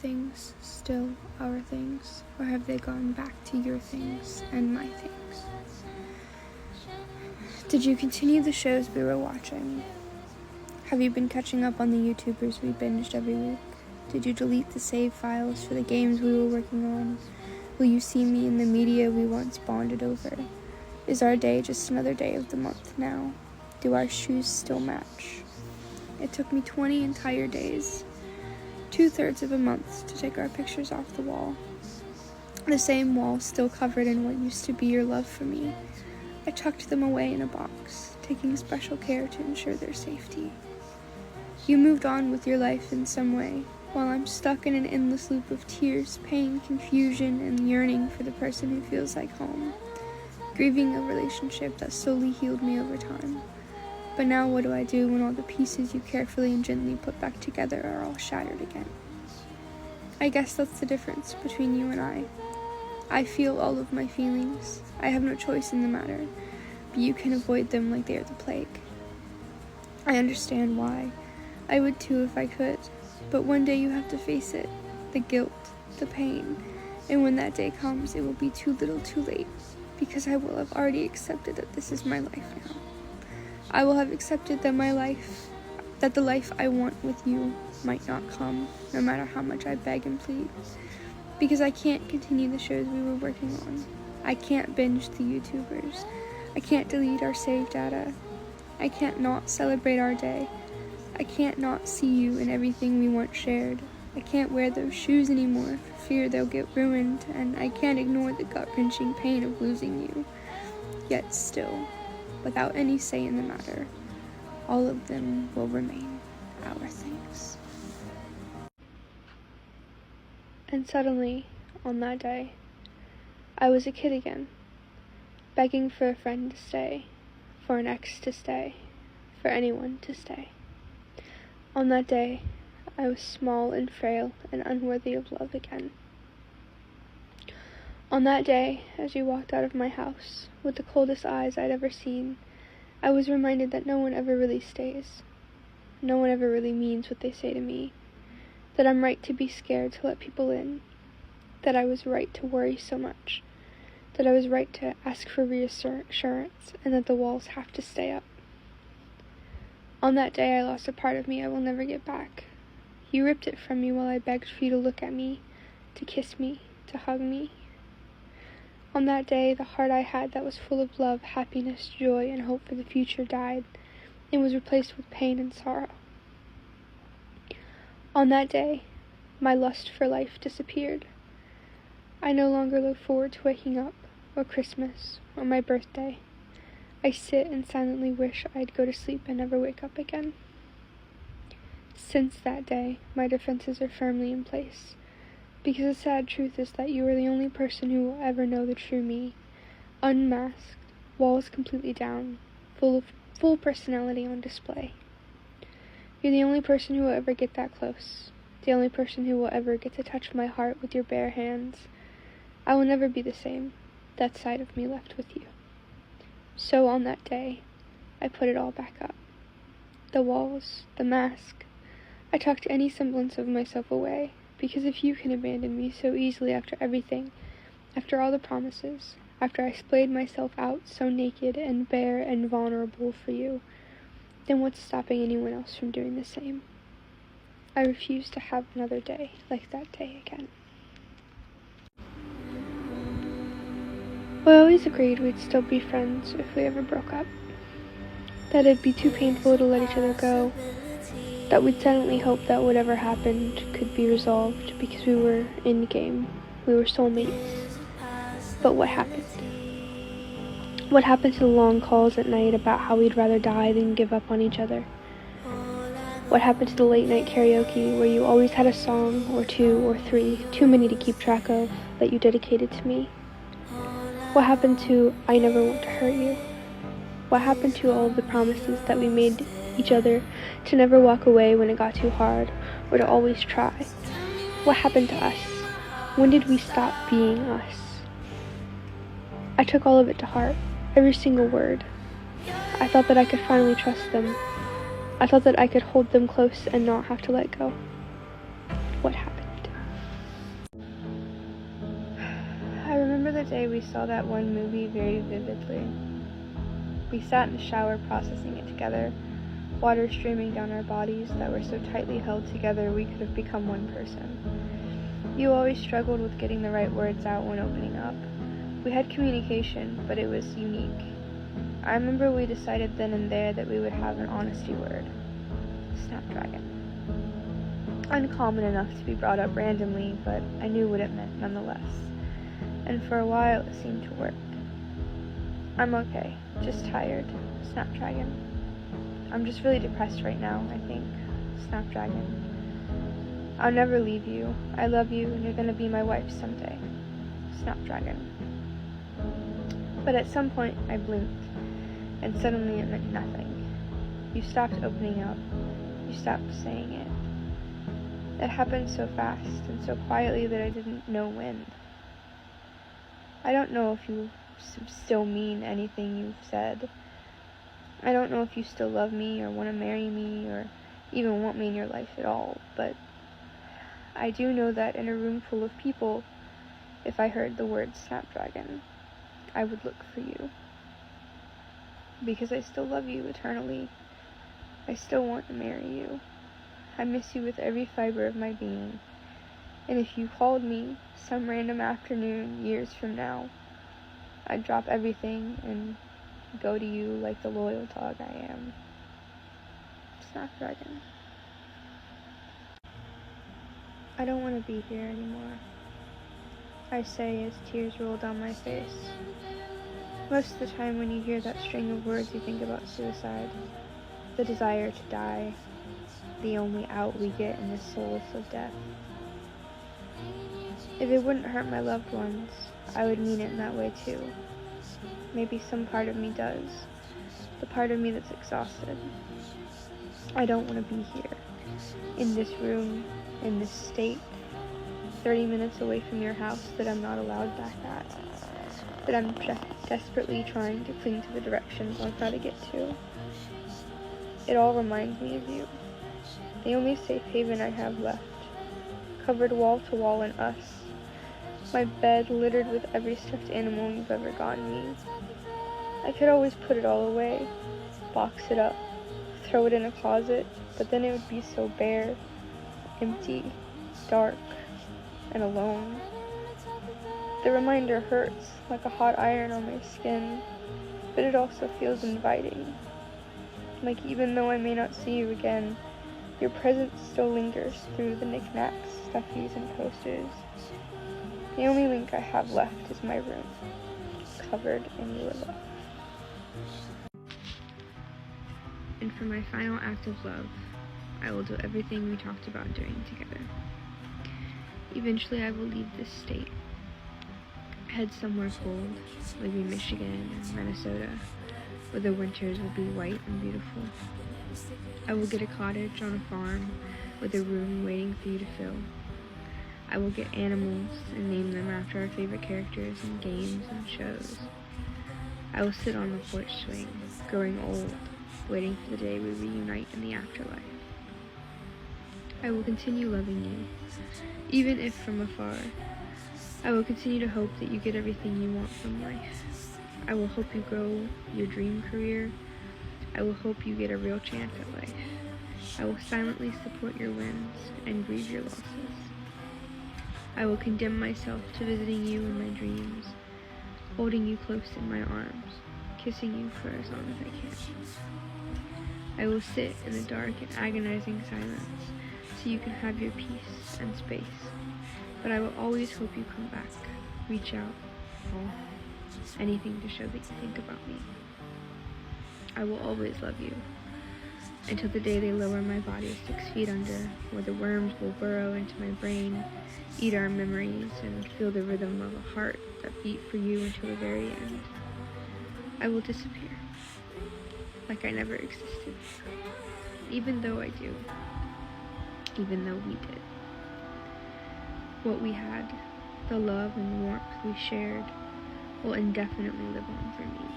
things still our things, or have they gone back to your things and my things? Did you continue the shows we were watching? Have you been catching up on the YouTubers we binged every week? Did you delete the save files for the games we were working on? Will you see me in the media we once bonded over? Is our day just another day of the month now? Do our shoes still match? It took me 20 entire days, 2/3 of a month, to take our pictures off the wall. The same wall still covered in what used to be your love for me. I tucked them away in a box, taking special care to ensure their safety. You moved on with your life in some way, while I'm stuck in an endless loop of tears, pain, confusion, and yearning for the person who feels like home, grieving a relationship that slowly healed me over time. But now what do I do when all the pieces you carefully and gently put back together are all shattered again? I guess that's the difference between you and I. I feel all of my feelings. I have no choice in the matter, but you can avoid them like they are the plague. I understand why. I would too if I could, but one day you have to face it, the guilt, the pain, and when that day comes, it will be too little too late, because I will have already accepted that this is my life now. I will have accepted that the life I want with you might not come, no matter how much I beg and plead, because I can't continue the shows we were working on. I can't binge the YouTubers. I can't delete our save data. I can't not celebrate our day. I can't not see you in everything we once shared. I can't wear those shoes anymore for fear they'll get ruined, and I can't ignore the gut-wrenching pain of losing you. Yet still, without any say in the matter, all of them will remain our things. And suddenly, on that day, I was a kid again, begging for a friend to stay, for an ex to stay, for anyone to stay. On that day, I was small and frail and unworthy of love again. On that day, as you walked out of my house, with the coldest eyes I'd ever seen, I was reminded that no one ever really stays. No one ever really means what they say to me. That I'm right to be scared to let people in. That I was right to worry so much. That I was right to ask for reassurance, and that the walls have to stay up. On that day, I lost a part of me I will never get back. You ripped it from me while I begged for you to look at me, to kiss me, to hug me. On that day, the heart I had that was full of love, happiness, joy, and hope for the future died, and was replaced with pain and sorrow. On that day, my lust for life disappeared. I no longer look forward to waking up, or Christmas, or my birthday. I sit and silently wish I'd go to sleep and never wake up again. Since that day, my defenses are firmly in place, because the sad truth is that you are the only person who will ever know the true me, unmasked, walls completely down, full personality on display. You're the only person who will ever get that close, the only person who will ever get to touch my heart with your bare hands. I will never be the same, that side of me left with you. So on that day, I put it all back up. The walls, the mask. I tucked any semblance of myself away, because if you can abandon me so easily after everything, after all the promises, after I splayed myself out so naked and bare and vulnerable for you, then what's stopping anyone else from doing the same? I refuse to have another day like that day again. We always agreed we'd still be friends if we ever broke up. That it'd be too painful to let each other go. That we'd silently hope that whatever happened could be resolved because we were in game. We were soulmates. But what happened? What happened to the long calls at night about how we'd rather die than give up on each other? What happened to the late night karaoke where you always had a song or two or three, too many to keep track of, that you dedicated to me? What happened to I never want to hurt you? What happened to all of the promises that we made each other to never walk away when it got too hard, or to always try? What happened to us? When did we stop being us? I took all of it to heart, every single word. I thought that I could finally trust them. I thought that I could hold them close and not have to let go. What happened? the day we saw that one movie very vividly. We sat in the shower processing it together, water streaming down our bodies that were so tightly held together we could have become one person. You always struggled with getting the right words out when opening up. We had communication, but it was unique. I remember we decided then and there that we would have an honesty word. Snapdragon. Uncommon enough to be brought up randomly, but I knew what it meant nonetheless. And for a while it seemed to work. I'm okay, just tired. Snapdragon. I'm just really depressed right now, I think. Snapdragon. I'll never leave you. I love you and you're gonna be my wife someday. Snapdragon. But at some point I blinked, and suddenly it meant nothing. You stopped opening up. You stopped saying it. It happened so fast and so quietly that I didn't know when. I don't know if you still mean anything you've said. I don't know if you still love me or want to marry me or even want me in your life at all, but I do know that in a room full of people, if I heard the word Snapdragon, I would look for you. Because I still love you eternally. I still want to marry you. I miss you with every fiber of my being. And if you called me some random afternoon years from now, I'd drop everything and go to you like the loyal dog I am. Snapdragon. I don't want to be here anymore, I say as tears roll down my face. Most of the time when you hear that string of words, you think about suicide, the desire to die, the only out we get in this solace of death. If it wouldn't hurt my loved ones, I would mean it in that way too. Maybe some part of me does, the part of me that's exhausted. I don't want to be here, in this room, in this state, 30 minutes away from your house that I'm not allowed back at, that I'm desperately trying to cling to the directions I'll try to get to. It all reminds me of you, the only safe haven I have left, covered wall to wall in us, my bed littered with every stuffed animal you've ever gotten me. I could always put it all away, box it up, throw it in a closet, but then it would be so bare, empty, dark, and alone. The reminder hurts like a hot iron on my skin, but it also feels inviting. Like even though I may not see you again, your presence still lingers through the knickknacks, stuffies, and posters. The only link I have left is my room, covered in your love. And for my final act of love, I will do everything we talked about doing together. Eventually I will leave this state, head somewhere cold, maybe Michigan or Minnesota, where the winters will be white and beautiful. I will get a cottage on a farm with a room waiting for you to fill. I will get animals and name them after our favorite characters in games and shows. I will sit on the porch swing, growing old, waiting for the day we reunite in the afterlife. I will continue loving you, even if from afar. I will continue to hope that you get everything you want from life. I will hope you grow your dream career. I will hope you get a real chance at life. I will silently support your wins and grieve your losses. I will condemn myself to visiting you in my dreams, holding you close in my arms, kissing you for as long as I can. I will sit in the dark and agonizing silence so you can have your peace and space, but I will always hope you come back, reach out, call, anything to show that you think about me. I will always love you, until the day they lower my body 6 feet under, where the worms will burrow into my brain, eat our memories, and feel the rhythm of a heart that beat for you until the very end. I will disappear, like I never existed, even though I do, even though we did. What we had, the love and warmth we shared, will indefinitely live on for me,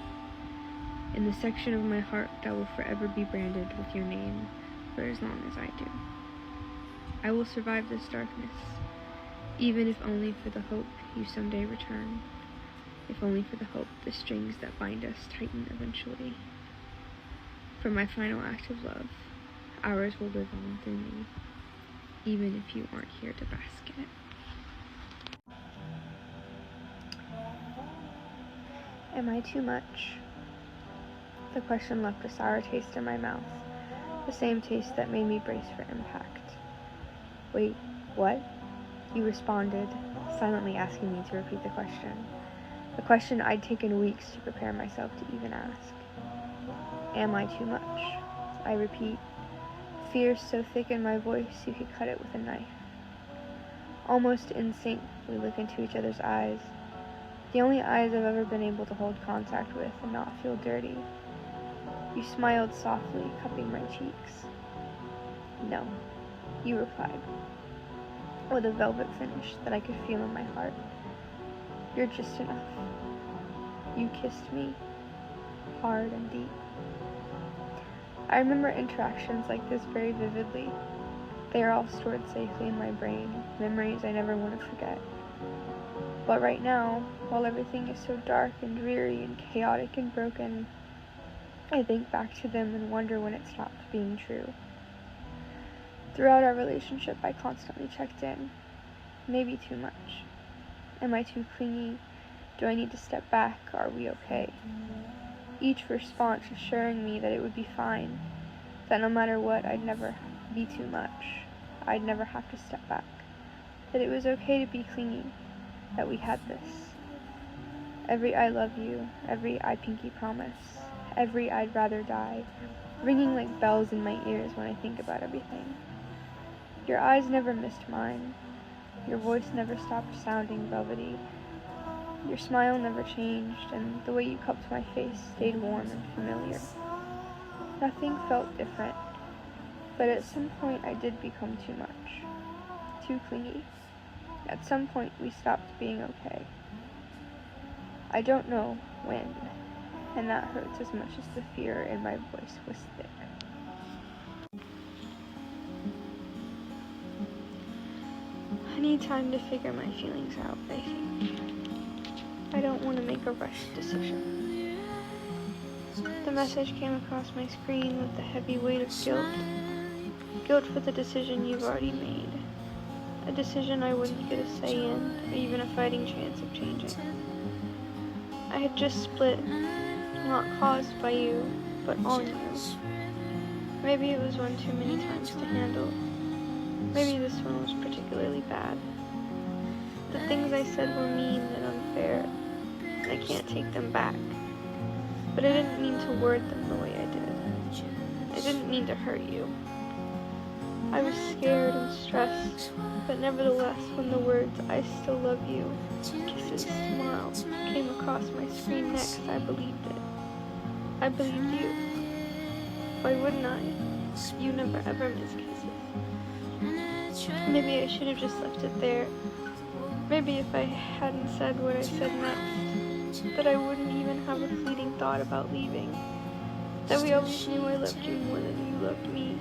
in the section of my heart that will forever be branded with your name for as long as I do. I will survive this darkness, even if only for the hope you someday return. if only for the hope the strings that bind us tighten eventually. For my final act of love, ours will live on through me, even if you aren't here to bask in it. Am I too much? The question left a sour taste in my mouth, the same taste that made me brace for impact. Wait, what? You responded, silently asking me to repeat the question. A question I'd taken weeks to prepare myself to even ask. Am I too much? I repeat, fear so thick in my voice you could cut it with a knife. Almost in sync, we look into each other's eyes, the only eyes I've ever been able to hold contact with and not feel dirty. You smiled softly, cupping my cheeks. No, you replied, with a velvet finish that I could feel in my heart. You're just enough. You kissed me, hard and deep. I remember interactions like this very vividly. They are all stored safely in my brain, memories I never want to forget. But right now, while everything is so dark and dreary and chaotic and broken, I think back to them and wonder when it stopped being true. Throughout our relationship, I constantly checked in. Maybe too much. Am I too clingy? Do I need to step back? Are we okay? Each response assuring me that it would be fine, that no matter what, I'd never be too much. I'd never have to step back. That it was okay to be clingy, that we had this. Every I love you, every I pinky promise, every I'd rather die, ringing like bells in my ears when I think about everything. Your eyes never missed mine. Your voice never stopped sounding velvety. Your smile never changed, and the way you cupped my face stayed warm and familiar. Nothing felt different, but at some point I did become too much, too clingy. At some point we stopped being okay. I don't know when, and that hurts as much as the fear in my voice was thick. I need time to figure my feelings out, I think. I don't want to make a rushed decision. The message came across my screen with the heavy weight of guilt. Guilt for the decision you've already made. A decision I wouldn't get a say in, or even a fighting chance of changing. I had just split, not caused by you, but on you. Maybe it was one too many times to handle. Maybe this one was particularly bad. The things I said were mean and unfair, and I can't take them back. But I didn't mean to word them the way I did. I didn't mean to hurt you. I was scared and stressed, but nevertheless, when the words, "I still love you," kisses, smiles, came across my screen next, I believed it. I believed you. Why wouldn't I? You never ever miss kisses. Maybe I should have just left it there. Maybe if I hadn't said what I said next, that I wouldn't even have a fleeting thought about leaving. That we always knew I loved you more than you loved me.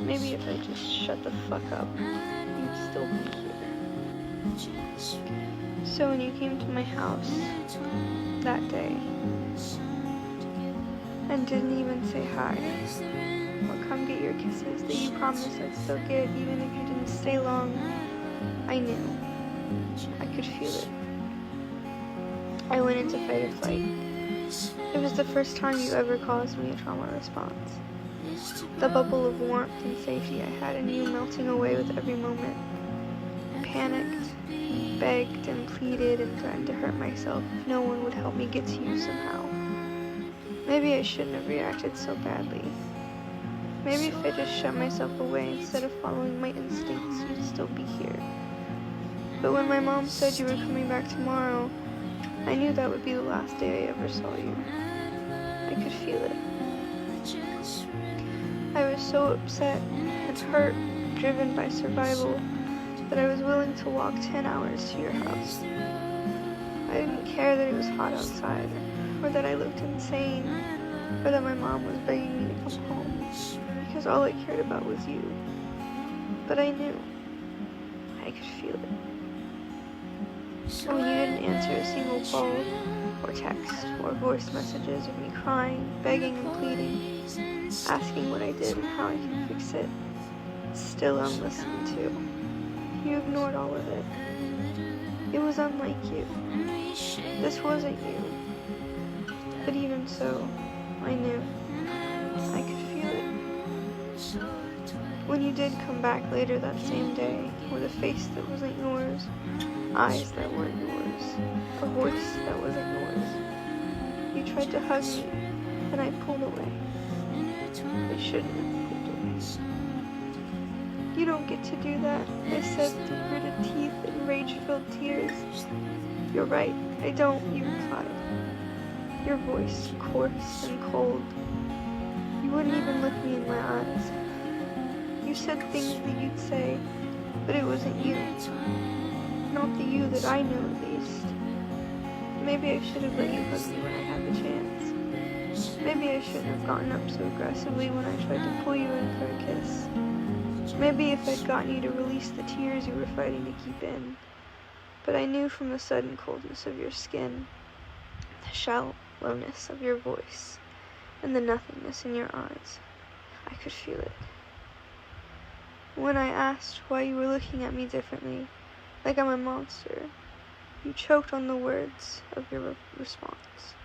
Maybe if I just shut the fuck up, you'd still be here. So when you came to my house that day, and didn't even say hi, or come get your kisses that you promised I'd still get even if you didn't stay long, I knew. I could feel it. I went into fight or flight. It was the first time you ever caused me a trauma response. The bubble of warmth and safety I had in you melting away with every moment. I panicked, begged and pleaded and threatened to hurt myself if no one would help me get to you somehow. Maybe I shouldn't have reacted so badly. Maybe if I just shut myself away instead of following my instincts, you'd still be here. But when my mom said you were coming back tomorrow, I knew that would be the last day I ever saw you. I could feel it. I was so upset and hurt, driven by survival, that I was willing to walk 10 hours to your house. I didn't care that it was hot outside, or that I looked insane, or that my mom was begging me to come home, because all I cared about was you. But I knew. I could feel it. When you didn't answer a single call or text or voice messages of me crying, begging and pleading, asking what I did and how I can fix it, still unlistened to. You ignored all of it. It was unlike you. This wasn't you. But even so, I knew. I could feel it. When you did come back later that same day, with a face that wasn't yours, eyes that weren't yours, a voice that wasn't yours, you tried to hug me, and I pulled away. I shouldn't have pulled away. You don't get to do that, I said through gritted teeth and rage-filled tears. You're right, I don't, you replied. Your voice, coarse and cold. You wouldn't even look me in my eyes. You said things that you'd say, but it wasn't you. Not the you that I knew, at least. Maybe I should have let you hug me when I had the chance. Maybe I shouldn't have gotten up so aggressively when I tried to pull you in for a kiss. Maybe if I'd gotten you to release the tears you were fighting to keep in. But I knew from the sudden coldness of your skin, the shallowness of your voice, and the nothingness in your eyes. I could feel it. When I asked why you were looking at me differently, like I'm a monster, you choked on the words of your response.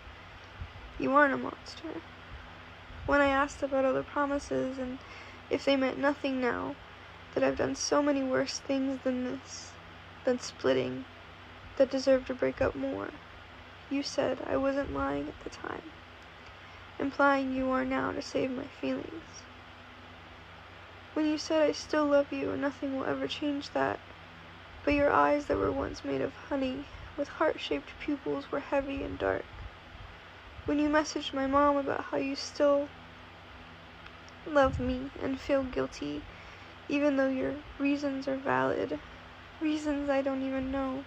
You aren't a monster. When I asked about other promises and if they meant nothing now, that I've done so many worse things than this, than splitting, that deserve to break up more, you said I wasn't lying at the time, implying you are now to save my feelings. When you said I still love you and nothing will ever change that, but your eyes that were once made of honey, with heart-shaped pupils, were heavy and dark. When you messaged my mom about how you still love me and feel guilty, even though your reasons are valid, reasons I don't even know.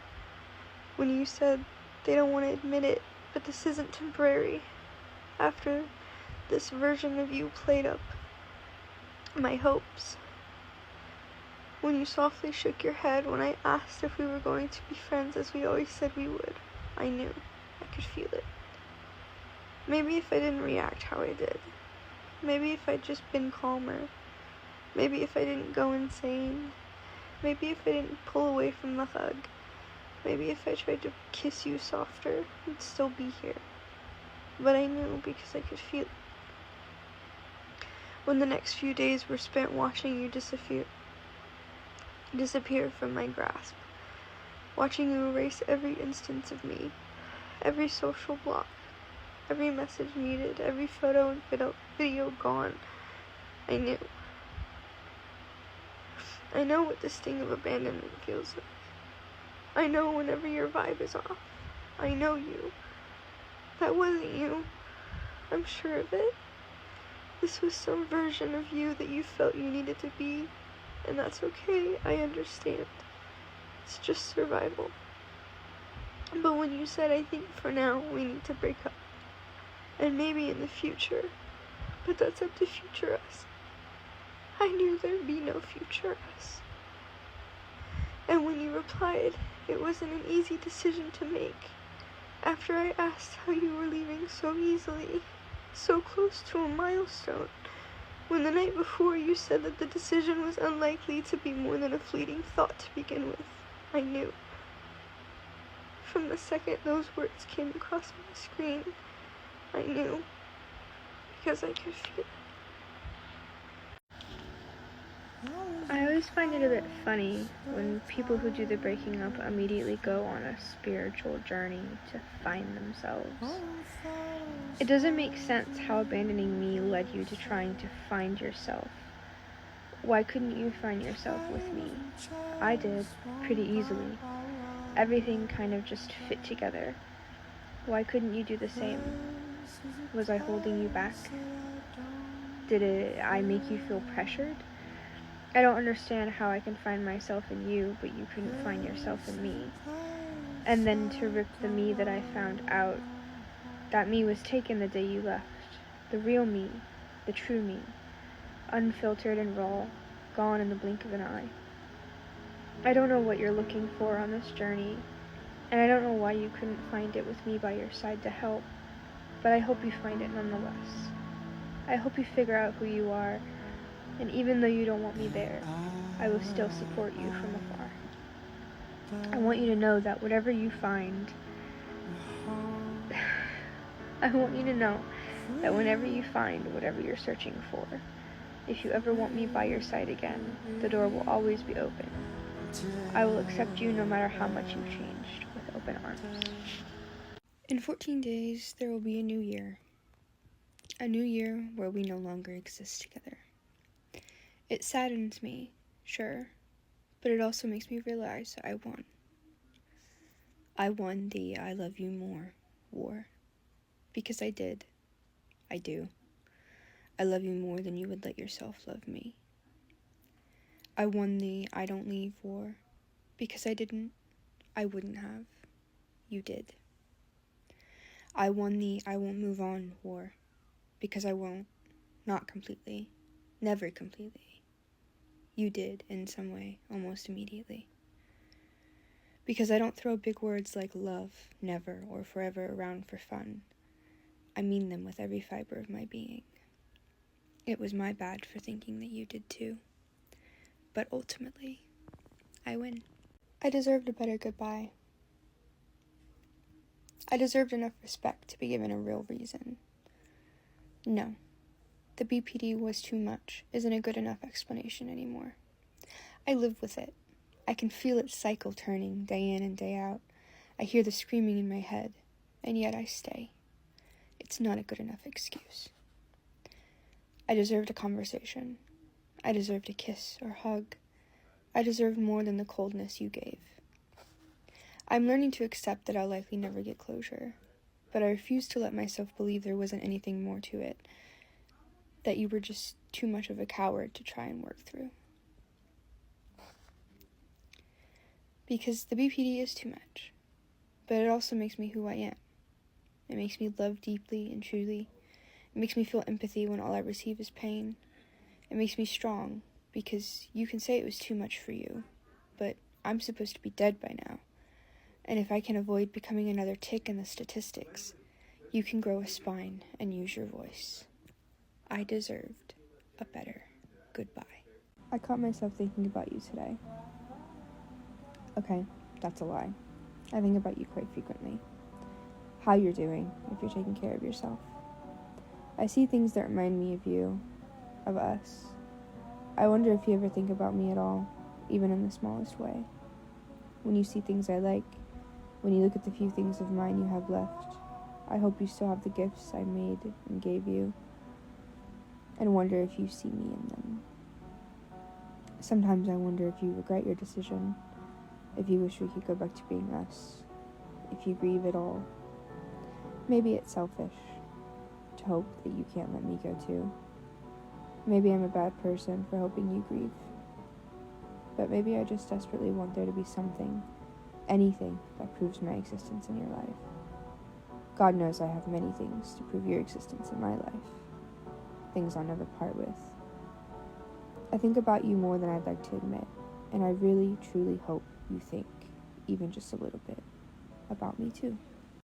When you said they don't want to admit it, but this isn't temporary. After this version of you played up my hopes. When you softly shook your head when I asked if we were going to be friends as we always said we would, I knew. I could feel it. Maybe if I didn't react how I did. Maybe if I'd just been calmer. Maybe if I didn't go insane. Maybe if I didn't pull away from the hug. Maybe if I tried to kiss you softer, you'd still be here. But I knew because I could feel it. When the next few days were spent watching you disappear from my grasp, watching you erase every instance of me, every social block, every message muted, every photo and video gone, I knew. I know what the sting of abandonment feels like. I know whenever your vibe is off. I know you. That wasn't you. I'm sure of it. This was some version of you that you felt you needed to be, and that's okay, I understand. It's just survival. But when you said, I think for now we need to break up, and maybe in the future, but that's up to future us, I knew there'd be no future us. And when you replied, it wasn't an easy decision to make, after I asked how you were leaving so easily, so close to a milestone, when the night before you said that the decision was unlikely to be more than a fleeting thought to begin with. I knew. From the second those words came across my screen, I knew, because I could feel it. I always find it a bit funny when people who do the breaking up immediately go on a spiritual journey to find themselves. It doesn't make sense how abandoning me led you to trying to find yourself. Why couldn't you find yourself with me? I did, pretty easily. Everything kind of just fit together. Why couldn't you do the same? Was I holding you back? Did I make you feel pressured? I don't understand how I can find myself in you, but you couldn't find yourself in me. And then to rip the me that I found out, that me was taken the day you left. The real me, the true me, unfiltered and raw, gone in the blink of an eye. I don't know what you're looking for on this journey. And I don't know why you couldn't find it with me by your side to help, but I hope you find it nonetheless. I hope you figure out who you are, and even though you don't want me there, I will still support you from afar. I want you to know that whatever you find, I want you to know that whenever you find whatever you're searching for, if you ever want me by your side again, the door will always be open. I will accept you no matter how much you've changed, with open arms. In 14 days, there will be a new year. A new year where we no longer exist together. It saddens me, sure, but it also makes me realize I won. I won the I love you more war. Because I did. I do. I love you more than you would let yourself love me. I won the I don't leave war. Because I didn't. I wouldn't have. You did. I won the I won't move on war. Because I won't. Not completely. Never completely. You did, in some way, almost immediately. Because I don't throw big words like love, never, or forever around for fun. I mean them with every fiber of my being. It was my bad for thinking that you did too. But ultimately, I win. I deserved a better goodbye. I deserved enough respect to be given a real reason. No, the BPD was too much isn't a good enough explanation anymore. I live with it. I can feel its cycle turning day in and day out. I hear the screaming in my head, and yet I stay. It's not a good enough excuse. I deserved a conversation. I deserved a kiss or hug. I deserved more than the coldness you gave. I'm learning to accept that I'll likely never get closure, but I refuse to let myself believe there wasn't anything more to it, that you were just too much of a coward to try and work through. Because the BPD is too much, but it also makes me who I am. It makes me love deeply and truly. It makes me feel empathy when all I receive is pain. It makes me strong, because you can say it was too much for you, but I'm supposed to be dead by now. And if I can avoid becoming another tick in the statistics, you can grow a spine and use your voice. I deserved a better goodbye. I caught myself thinking about you today. Okay, that's a lie. I think about you quite frequently. How you're doing, if you're taking care of yourself. I see things that remind me of you, of us. I wonder if you ever think about me at all, even in the smallest way. When you see things I like, when you look at the few things of mine you have left, I hope you still have the gifts I made and gave you, and wonder if you see me in them. Sometimes I wonder if you regret your decision, if you wish we could go back to being us, if you grieve at all. Maybe it's selfish to hope that you can't let me go too. Maybe I'm a bad person for hoping you grieve. But maybe I just desperately want there to be something, anything that proves my existence in your life. God knows I have many things to prove your existence in my life. Things I'll never part with. I think about you more than I'd like to admit, and I really, truly hope you think, even just a little bit, about me too.